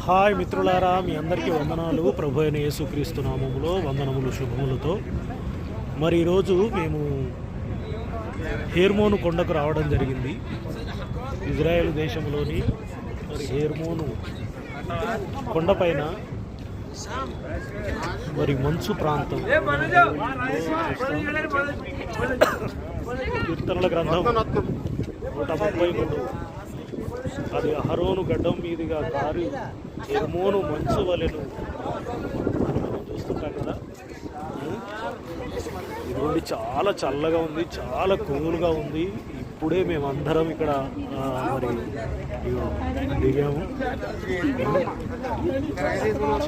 Hi మిత్రులారా, మీ అందరికీ వందనాలు. ప్రభు అయిన యేసుక్రీస్తు నామములో వందనములు శుభములతో. మరి ఈరోజు మేము హెర్మోను కొండకు రావడం జరిగింది. ఇజ్రాయెల్ దేశంలోని మరి హెర్మోను కొండపైన మరి మంచు ప్రాంతం. కీర్తనల గ్రంథం 133 అది అహరోను గడ్డం మీదుగా కారి హెర్మోను మంచు వలెను అని మనం చూస్తుంటాం కదా. ఇది చాలా చల్లగా ఉంది, చాలా కూల్గా ఉంది. ఇప్పుడే మేమందరం ఇక్కడ మరి దిగాము.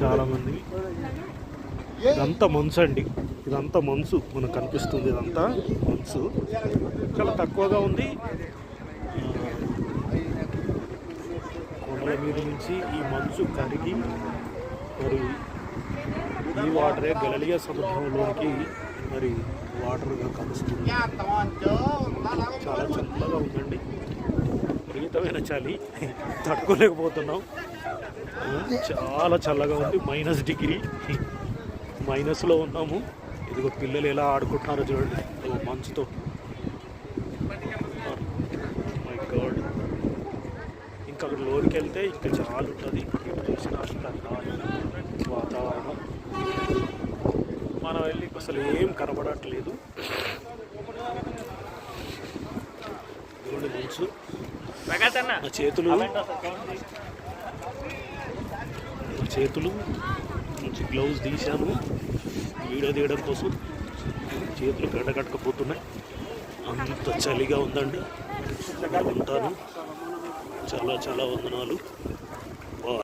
చాలామంది. ఇదంతా మంచు అండి, ఇదంతా మంచు మనకు కనిపిస్తుంది. ఇదంతా మంచు చాలా తక్కువగా ఉంది. కొండల మీద నుంచి ఈ మంచు కరిగి మరి ఈ వాటరే గలిలియా సముద్రంలోనికి మరి వాటర్గా కలుస్తుంది. చాలా చల్లగా ఉందండి, విపరీతమైన చలి, తట్టుకోలేకపోతున్నాం. చాలా చల్లగా ఉంది. -డిగ్రీ మైనస్లో ఉన్నాము. ఇదిగో పిల్లలు ఎలా ఆడుకుంటున్నారో చూడండి మంచుతో. మై గాడ్, ఇంకా అక్కడ లోనికి వెళ్తే ఇంకా చాలా ఉంటుంది. చూసిన వాతావరణం మనం వెళ్ళి అసలు ఏం కనబడట్లేదు. మంచు. నా చేతులు నుంచి గ్లౌజ్ తీశాను వీడియో తీయడం కోసం. చేతులు గడ్డకట్టకపోతున్నాయి, అంత చలిగా ఉందండి. ఉంటాను. చాలా చాలా వందనాలు.